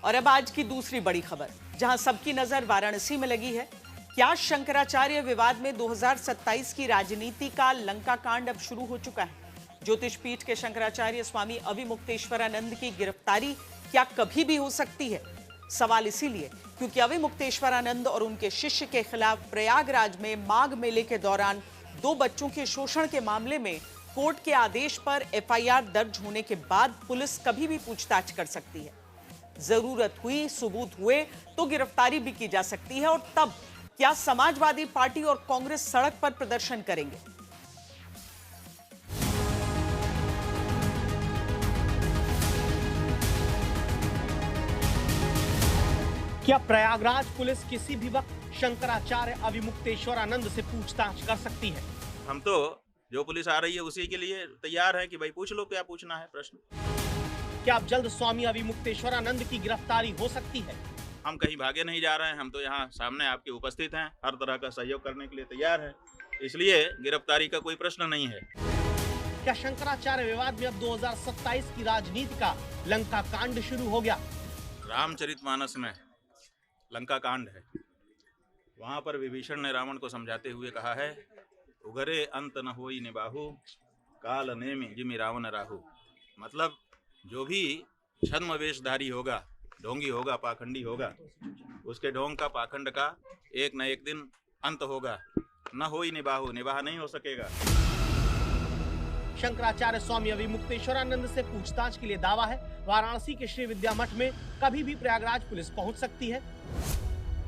और अब आज की दूसरी बड़ी खबर, जहां सबकी नजर वाराणसी में लगी है। क्या शंकराचार्य विवाद में 2027 की राजनीति का लंका कांड अब शुरू हो चुका है? ज्योतिष पीठ के शंकराचार्य स्वामी अविमुक्तेश्वरानंद की गिरफ्तारी क्या कभी भी हो सकती है? सवाल इसीलिए क्योंकि अविमुक्तेश्वरानंद और उनके शिष्य के खिलाफ प्रयागराज में माघ मेले के दौरान 2 बच्चों के शोषण के मामले में कोर्ट के आदेश पर एफआईआर दर्ज होने के बाद पुलिस कभी भी पूछताछ कर सकती है। जरूरत हुई, सबूत हुए तो गिरफ्तारी भी की जा सकती है। और तब क्या समाजवादी पार्टी और कांग्रेस सड़क पर प्रदर्शन करेंगे? क्या प्रयागराज पुलिस किसी भी वक्त शंकराचार्य अविमुक्तेश्वरानंद से पूछताछ कर सकती है? हम तो जो पुलिस आ रही है उसी के लिए तैयार है कि भाई पूछ लो, क्या पूछना है प्रश्न। क्या अब जल्द स्वामी अविमुक्तेश्वरानंद की गिरफ्तारी हो सकती है? हम कहीं भागे नहीं जा रहे हैं, हम तो यहाँ सामने आपके उपस्थित हैं, हर तरह का सहयोग करने के लिए तैयार है, इसलिए गिरफ्तारी का कोई प्रश्न नहीं है। क्या शंकराचार्य विवाद में अब 2027 की राजनीति का लंका कांड शुरू हो गया? रामचरितमानस में लंका कांड है, वहां पर विभीषण ने रावण को समझाते हुए कहा है, उगरे अंत न होई निबाहु, काल नेमि जिमि रावण राहु। मतलब जो भी छद्म वेशधारी होगा, ढोंगी होगा, पाखंडी होगा, उसके ढोंग का, पाखंड का एक न एक दिन अंत होगा। न होई निबाहु, निबाह नहीं हो सकेगा। शंकराचार्य स्वामी अविमुक्तेश्वरानंद से पूछताछ के लिए दावा है। वाराणसी के श्री विद्या मठ में कभी भी प्रयागराज पुलिस पहुंच सकती है।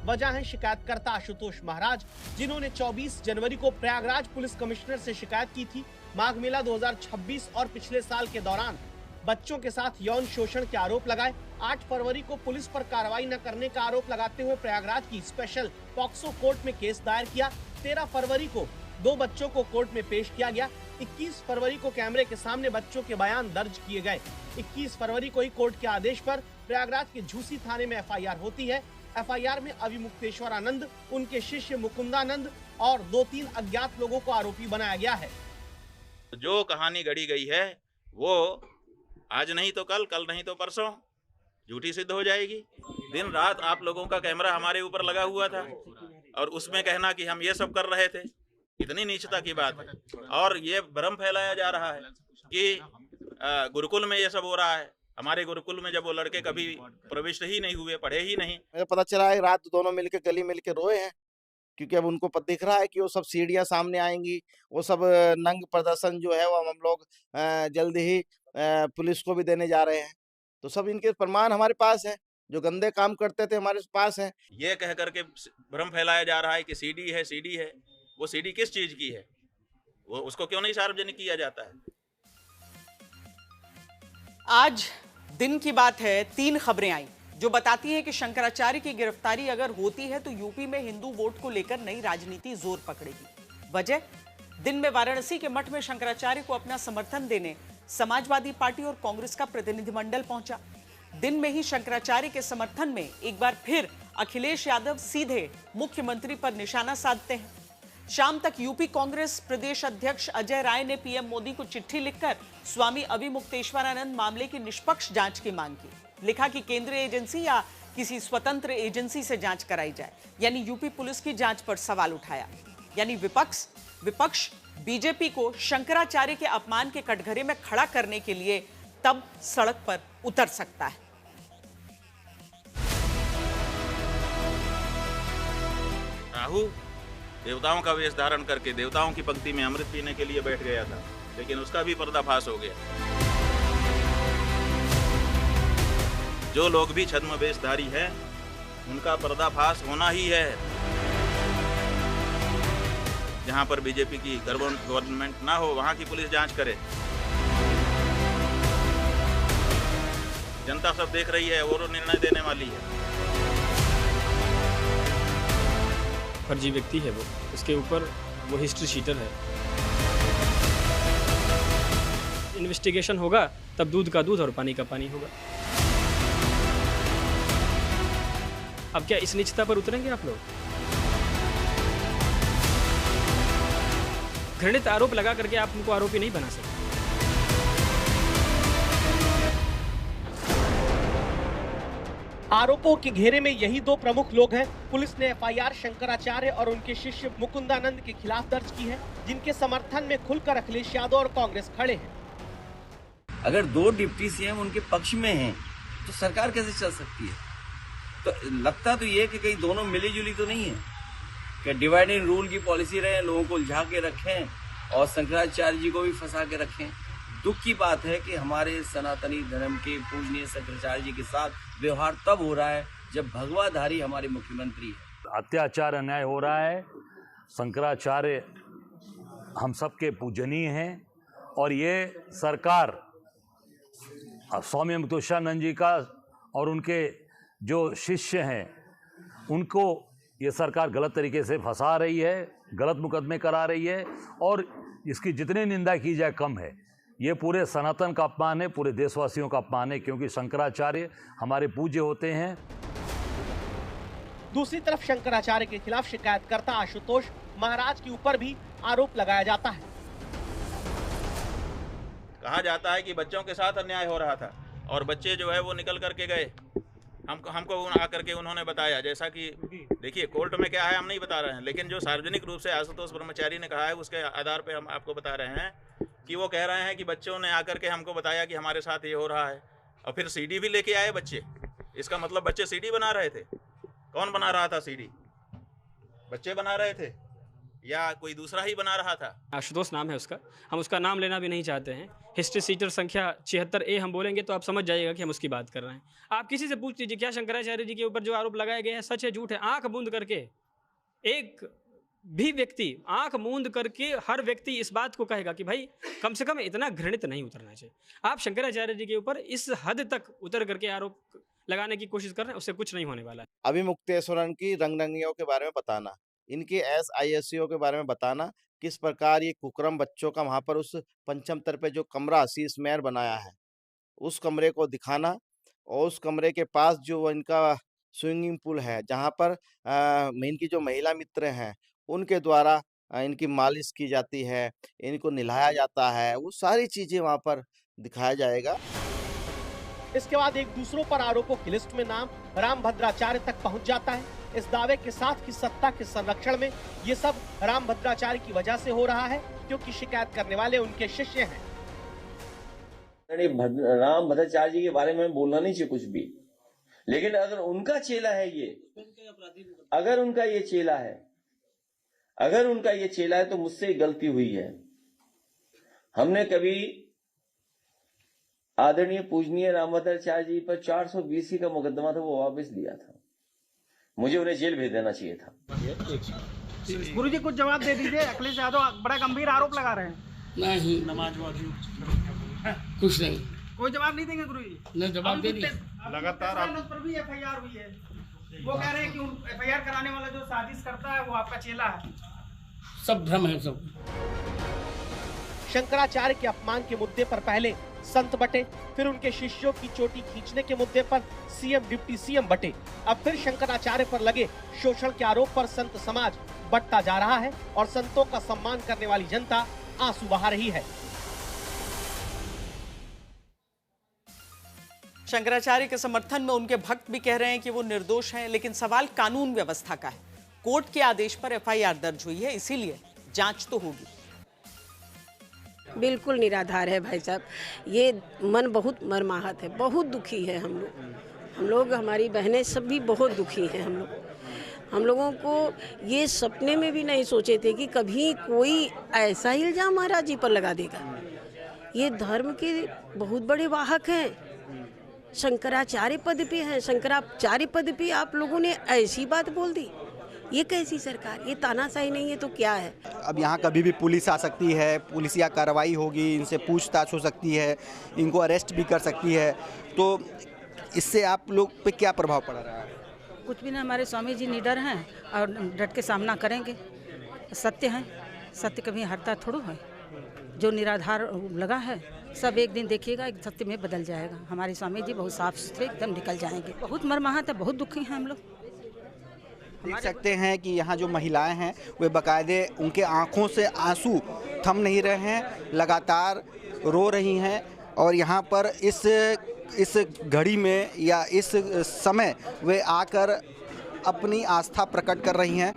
वजह है शिकायतकर्ता आशुतोष महाराज, जिन्होंने 24 जनवरी को प्रयागराज पुलिस कमिश्नर से शिकायत की थी। माघ मेला 2026 और पिछले साल के दौरान बच्चों के साथ यौन शोषण के आरोप लगाए। 8 फरवरी को पुलिस पर कार्रवाई न करने का आरोप लगाते हुए प्रयागराज की स्पेशल पॉक्सो कोर्ट में केस दायर किया। 13 फरवरी को 2 बच्चों को कोर्ट में पेश किया गया। 21 फरवरी को कैमरे के सामने बच्चों के बयान दर्ज किए गए। 21 फरवरी को ही कोर्ट के आदेश पर प्रयागराज के झूसी थाने में एफआईआर होती है। एफआईआर में अविमुक्तेश्वरानंद, उनके शिष्य मुकुंदानंद और 2-3 अज्ञात लोगों को आरोपी बनाया गया है। जो कहानी गढ़ी गई है वो आज नहीं तो कल, कल नहीं तो परसों झूठी सिद्ध हो जाएगी। दिन रात आप लोगों का कैमरा हमारे ऊपर लगा हुआ था और उसमें कहना कि हम ये सब कर रहे थे, इतनी नीचता की बात है। और ये भ्रम फैलाया जा रहा है कि गुरुकुल में ये सब हो रहा है। हमारे गुरुकुल में जब वो लड़के कभी प्रविष्ट ही नहीं हुए, पढ़े ही नहीं। मुझे पता चला है रात दोनों मिलके गली मिलके रोए हैं, क्योंकि अब उनको दिख रहा है कि वो सब सीढ़ियां सामने आएंगी, वो सब नंग प्रदर्शन जो है वो हम लोग जल्द ही पुलिस को भी देने जा रहे हैं। तो सब इनके प्रमाण हमारे पास है, जो गंदे काम करते थे हमारे पास है। ये कह करके भ्रम फैलाया जा रहा है कि सीडी है, सीडी है। वो सीडी किस चीज की है, वो उसको क्यों नहीं सार्वजनिक किया जाता है? आज दिन की बात है, 3 खबरें आई जो बताती हैं कि शंकराचार्य की गिरफ्तारी अगर होती है तो यूपी में हिंदू वोट को लेकर नई राजनीति जोर पकड़ेगी। वजह, दिन में वाराणसी के मठ में शंकराचार्य को अपना समर्थन देने समाजवादी पार्टी और कांग्रेस का प्रतिनिधिमंडल पहुंचा। दिन में ही शंकराचार्य के समर्थन में एक बार फिर अखिलेश यादव सीधे मुख्यमंत्री पर निशाना साधते हैं। शाम तक यूपी कांग्रेस प्रदेश अध्यक्ष अजय राय ने पीएम मोदी को चिट्ठी लिखकर स्वामी अविमुक्तेश्वरानंद मामले की निष्पक्ष जांच की मांग की। लिखा कि केंद्रीय एजेंसी या किसी स्वतंत्र एजेंसी से जांच कराई जाए, यानी यूपी पुलिस की जांच पर सवाल उठाया। यानी विपक्ष बीजेपी को शंकराचार्य के अपमान के कटघरे में खड़ा करने के लिए तब सड़क पर उतर सकता है। राहु देवताओं का वेश धारण करके देवताओं की पंक्ति में अमृत पीने के लिए बैठ गया था, लेकिन उसका भी पर्दाफाश हो गया। जो लोग भी छद्म वेशधारी हैं, उनका पर्दाफाश होना ही है। जहां पर बीजेपी की गवर्नमेंट ना हो, वहां की पुलिस जांच करे। जनता सब देख रही है, वो निर्णय देने वाली है। फर्जी व्यक्ति है वो, उसके ऊपर वो हिस्ट्री शीटर है। इन्वेस्टिगेशन होगा तब दूध का दूध और पानी का पानी होगा। अब क्या इस निचता पर उतरेंगे आप लोग? घृणित आरोप लगा करके आप उनको आरोपी नहीं बना सकते। आरोपों के घेरे में यही दो प्रमुख लोग हैं। पुलिस ने एफआईआर शंकराचार्य और उनके शिष्य मुकुंदानंद के खिलाफ दर्ज की है, जिनके समर्थन में खुलकर अखिलेश यादव और कांग्रेस खड़े हैं। अगर दो डिप्टी सीएम उनके पक्ष में हैं, तो सरकार कैसे चल सकती है? तो लगता तो ये कि कहीं दोनों मिली जुली तो नहीं है, कि डिवाइड एंड रूल की पॉलिसी रहे, लोगों को उलझा के रखें और शंकराचार्य जी को भी फंसा के रखें। दुख की बात है कि हमारे सनातनी धर्म के पूजनीय शंकराचार्य जी के साथ व्यवहार तब हो रहा है जब भगवाधारी हमारे मुख्यमंत्री है। अत्याचार अन्याय हो रहा है। शंकराचार्य हम सबके पूजनीय हैं और ये सरकार स्वामी मुक्तेश्वरानंद जी का और उनके जो शिष्य हैं उनको ये सरकार गलत तरीके से फंसा रही है, गलत मुकदमे करा रही है और इसकी जितनी निंदा की जाए कम है। ये पूरे सनातन का अपमान है, पूरे देशवासियों का अपमान है, क्योंकि शंकराचार्य हमारे पूज्य होते हैं। दूसरी तरफ शंकराचार्य के खिलाफ शिकायतकर्ता आशुतोष महाराज के ऊपर भी आरोप लगाया जाता है। कहा जाता है कि बच्चों के साथ अन्याय हो रहा था और बच्चे जो है वो निकल करके गए। हमको आकर के उन्होंने बताया, जैसा कि देखिए कोर्ट में क्या है हम नहीं बता रहे हैं, लेकिन जो सार्वजनिक रूप से आशुतोष ब्रह्मचारी ने कहा है उसके आधार पे हम आपको बता रहे हैं कि वो कह रहे हैं कि बच्चों ने आकर के हमको बताया कि हमारे साथ ये हो रहा है और फिर सीडी भी लेके आए बच्चे। इसका मतलब बच्चे सीडी बना रहे थे। कौन बना रहा था सीडी? बच्चे बना रहे थे या कोई दूसरा ही बना रहा था? आशुतोष नाम है उसका, हम उसका नाम लेना भी नहीं चाहते हैं। हिस्ट्री सीटर संख्या 76A हम बोलेंगे तो आप समझ जाइएगा कि हम उसकी बात कर रहे हैं। आप किसी से पूछ लीजिए क्या शंकराचार्य जी के ऊपर जो आरोप लगाए गए हैं सच है झूठ है। आंख मूंद करके एक भी व्यक्ति, आंख मूंद करके हर व्यक्ति इस बात को कहेगा कि भाई कम से कम इतना घृणित नहीं उतरना चाहिए। आप शंकराचार्य जी के ऊपर इस हद तक उतर करके आरोप लगाने की कोशिश कर रहे हैं, उससे कुछ नहीं होने वाला है। अभी मुक्तेश्वरन की रंगरंगियों के बारे में बताना, इनके SISO के बारे में बताना, किस प्रकार ये कुकर्म बच्चों का वहां पर उस पंचमतर पे जो कमरा शीश महल बनाया है उस कमरे को दिखाना और उस कमरे के पास जो इनका स्विमिंग पूल है जहां पर इनकी जो महिला मित्र हैं उनके द्वारा इनकी मालिश की जाती है, इनको नहलाया जाता है, वो सारी चीजें वहां पर दिखाया जाएगा। इसके बाद एक दूसरों पर आरोपों की लिस्ट में नाम रामभद्राचार्य तक पहुंच जाता है। इस दावे के साथ कि सत्ता के संरक्षण में ये सब रामभद्राचार्य की वजह से हो रहा है, क्योंकि शिकायत करने वाले उनके शिष्य हैं। रामभद्राचार्य जी के बारे में बोलना नहीं चाहिए कुछ भी, लेकिन अगर उनका चेला है ये, अगर उनका ये चेला है तो मुझसे गलती हुई है। हमने कभी आदरणीय पूजनीय रामभद्राचार्य जी पर 420 का मुकदमा था, वो वापस लिया था। मुझे उन्हें जेल भेज देना चाहिए था। गुरुजी कुछ जवाब दे दीजिए। अखिलेश यादव बड़ा गंभीर आरोप लगा रहे हैं। नहीं, कुछ नहीं, कोई जवाब नहीं देंगे गुरुजी? नहीं जवाब दे दिए। लगातार पर भी FIR हुई है। वो कह रहे हैं कि FIR कराने वाला जो साजिश करता है वो आपका चेला है। सब भ्रम है सब। शंकराचार्य के अपमान के मुद्दे पर पहले संत बटे, फिर उनके शिष्यों की चोटी खींचने के मुद्दे पर सीएम डिप्टी सीएम बटे। अब फिर शंकराचार्य पर लगे शोषण के आरोप पर संत समाज बटता जा रहा है और संतों का सम्मान करने वाली जनता आंसू बहा रही है। शंकराचार्य के समर्थन में उनके भक्त भी कह रहे हैं कि वो निर्दोष हैं, लेकिन सवाल कानून व्यवस्था का है। कोर्ट के आदेश पर FIR दर्ज हुई है, इसीलिए जांच तो होगी। बिल्कुल निराधार है भाई साहब, ये मन बहुत मर्माहत है, बहुत दुखी है हम लोग हमारी बहनें सब भी बहुत दुखी हैं। हम लोगों को ये सपने में भी नहीं सोचे थे कि कभी कोई ऐसा इल्जाम महाराज जी पर लगा देगा। ये धर्म के बहुत बड़े वाहक हैं, शंकराचार्य पद पे हैं, शंकराचार्य पद पे आप लोगों ने ऐसी बात बोल दी। ये कैसी सरकार, ये तानाशाही नहीं है तो क्या है? अब यहाँ कभी भी पुलिस आ सकती है, पुलिसिया कार्रवाई होगी, इनसे पूछताछ हो सकती है, इनको अरेस्ट भी कर सकती है, तो इससे आप लोग पे क्या प्रभाव पड़ रहा है? कुछ भी नहीं, हमारे स्वामी जी निडर हैं और डट के सामना करेंगे। सत्य है, सत्य कभी हटता थोड़ो है। जो निराधार लगा है सब एक दिन देखिएगा एक सत्य में बदल जाएगा। हमारे स्वामी जी बहुत साफ सुथरे एकदम निकल जाएंगे। बहुत मर्माहत है, बहुत दुखी हैं हम लोग। देख सकते हैं कि यहाँ जो महिलाएं हैं वे बाकायदे उनके आंखों से आंसू थम नहीं रहे हैं, लगातार रो रही हैं और यहाँ पर इस इस घड़ी में या इस समय वे आकर अपनी आस्था प्रकट कर रही हैं।